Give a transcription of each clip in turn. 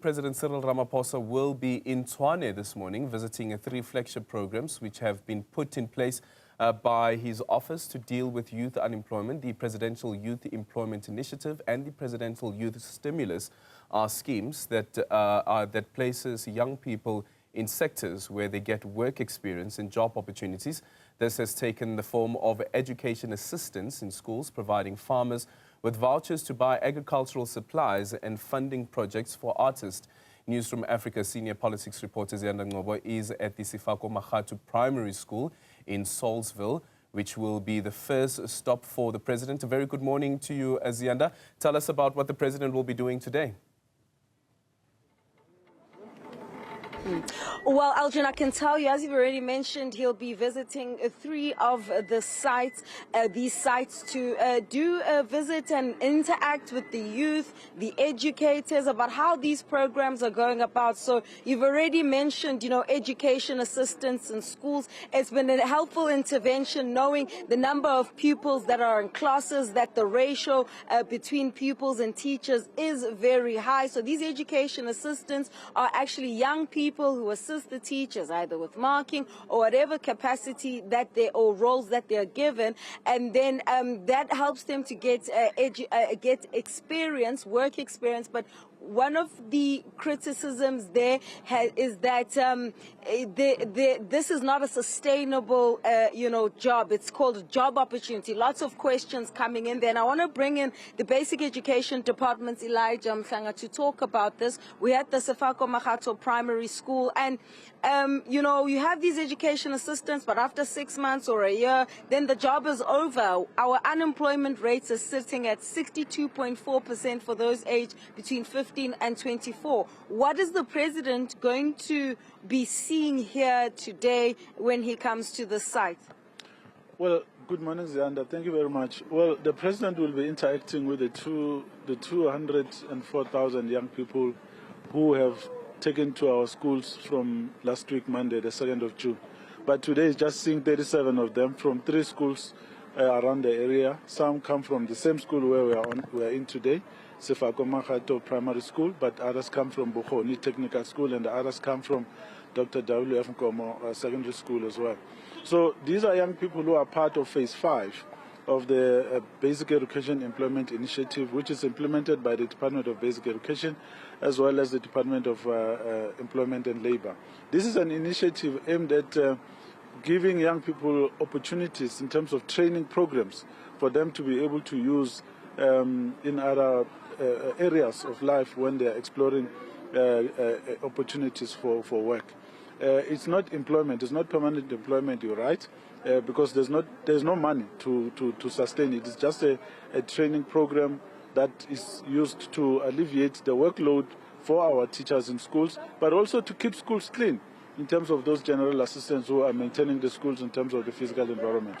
President Cyril Ramaphosa will be in Tshwane this morning, visiting 3 flagship programs which have been put in place by his office to deal with youth unemployment. The Presidential Youth Employment Initiative and the Presidential Youth Stimulus are schemes that places young people in sectors where they get work experience and job opportunities. This has taken the form of education assistance in schools, providing farmers with vouchers to buy agricultural supplies and funding projects for artists. Newzroom Afrika senior politics reporter Ziyanda Ngcobo is at the Sefako Makgatu Primary School in Saulsville, which will be the first stop for the president. A very good morning to you, Ziyanda. Tell us about what the president will be doing today. Well, Algin, I can tell you, as you've already mentioned, he'll be visiting 3 of the sites, these sites to do a visit and interact with the youth, the educators, about how these programs are going about. So you've already mentioned, education assistance in schools. It's been a helpful intervention, knowing the number of pupils that are in classes, that the ratio between pupils and teachers is very high. So these education assistants are actually young people who assist the teachers either with marking or whatever capacity that they or roles that they're given, and then that helps them to get experience, work experience. But one of the criticisms there is that this is not a sustainable, job. It's called a job opportunity. Lots of questions coming in there. And I want to bring in the Basic Education Department's Elijah Mhlanga to talk about this. We're at the Sefako Makgatu Primary School, and you have these education assistants, but after 6 months or a year, then the job is over. Our unemployment rates are sitting at 62.4% for those aged between 15 and 24. What is the president going to be seeing here today when he comes to the site? Well, good morning, Ziyanda. Thank you very much. Well, the president will be interacting with the 204,000 young people who have taken to our schools from last week, Monday, the 2nd of June. But today is just seeing 37 of them from 3 schools around the area. Some come from the same school where we are in today, Sefako Makgatu Primary School, but others come from Bokgoni Technical School, and the others come from Dr. W.F. Nkomo Secondary School as well. So these are young people who are part of Phase 5 of the Basic Education Employment Initiative, which is implemented by the Department of Basic Education as well as the Department of Employment and Labor. This is an initiative aimed at giving young people opportunities in terms of training programs for them to be able to use in other areas of life when they are exploring opportunities for work. It's not employment, it's not permanent employment, you're right, because there's no money to sustain it. It's just a training program that is used to alleviate the workload for our teachers in schools, but also to keep schools clean in terms of those general assistants who are maintaining the schools in terms of the physical environment.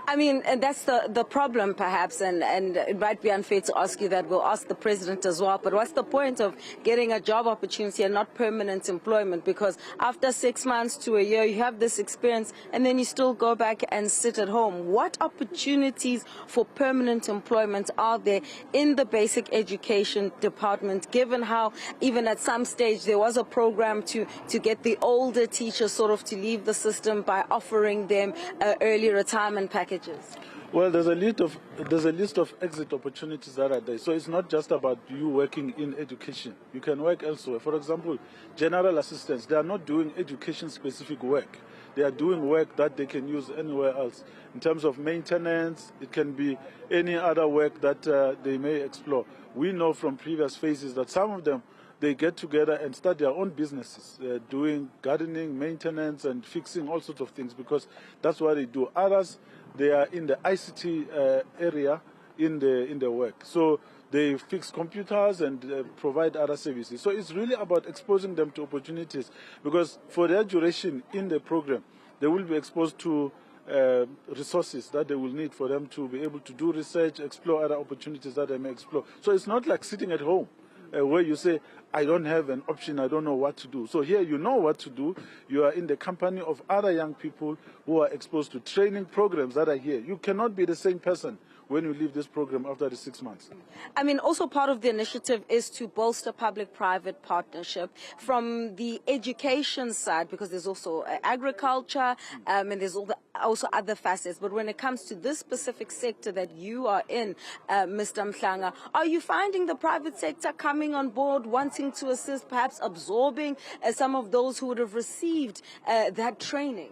I mean, and that's the problem perhaps, and it might be unfair to ask you that. We'll ask the president as well, but what's the point of getting a job opportunity and not permanent employment? Because after 6 months to a year, you have this experience and then you still go back and sit at home. What opportunities for permanent employment are there in the Basic Education Department, given how even at some stage there was a program to get the older teachers sort of to leave the system by offering them early retirement packages? Well, there's a list of exit opportunities that are there. So it's not just about you working in education. You can work elsewhere. For example, general assistants, they are not doing education-specific work. They are doing work that they can use anywhere else. In terms of maintenance, it can be any other work that they may explore. We know from previous phases that some of them, they get together and start their own businesses, doing gardening, maintenance, and fixing all sorts of things, because that's what they do. Others, they are in the ICT area in the work. So they fix computers and provide other services. So it's really about exposing them to opportunities, because for their duration in the program, they will be exposed to resources that they will need for them to be able to do research, explore other opportunities that they may explore. So it's not like sitting at home where you say, I don't have an option, I don't know what to do. So here you know what to do. You are in the company of other young people who are exposed to training programs that are here. You cannot be the same person when you leave this program after the 6 months. I mean, also part of the initiative is to bolster public-private partnership from the education side, because there's also agriculture and there's also other facets. But when it comes to this specific sector that you are in, Mr. Mhlanga, are you finding the private sector coming on board, wanting to assist, perhaps absorbing some of those who would have received that training?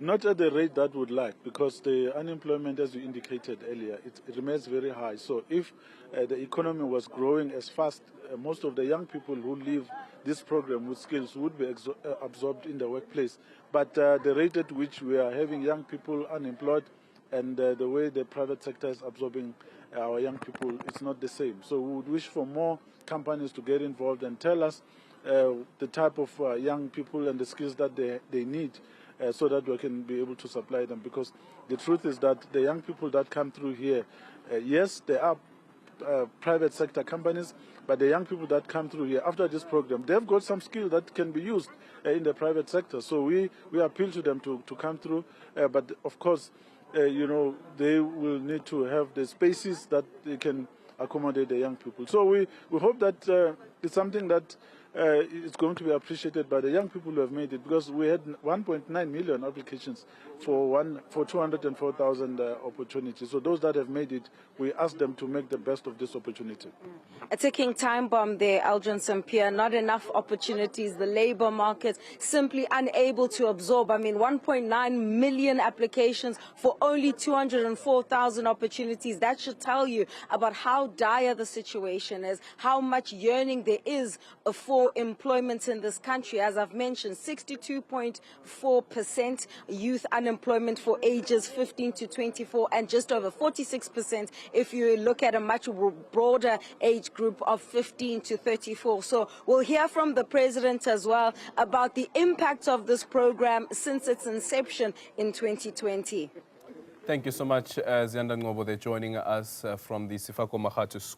Not at the rate that would like, because the unemployment, as you indicated earlier, it remains very high. So if the economy was growing as fast, most of the young people who leave this program with skills would be absorbed in the workplace. But the rate at which we are having young people unemployed and the way the private sector is absorbing our young people, it's not the same. So we would wish for more companies to get involved and tell us the type of young people and the skills that they need, so that we can be able to supply them. Because the truth is that the young people that come through here, yes, there are private sector companies, but the young people that come through here after this program, they've got some skill that can be used in the private sector. So we appeal to them to come through, but of course, you know, they will need to have the spaces that they can accommodate the young people. So we hope that it's something that it's going to be appreciated by the young people who have made it, because we had 1.9 million applications for 204,000 opportunities. So those that have made it, we ask them to make the best of this opportunity. A ticking time bomb there, Aldrin Sampier. Not enough opportunities. The labor market simply unable to absorb. I mean, 1.9 million applications for only 204,000 opportunities. That should tell you about how dire the situation is, how much yearning there is for employment in this country. As I've mentioned, 62.4% youth unemployment for ages 15 to 24, and just over 46% if you look at a much broader age group of 15 to 34. So we'll hear from the president as well about the impact of this program since its inception in 2020. Thank you so much, Ziyanda Ngcobo. They're joining us from the Sifako Mahato School.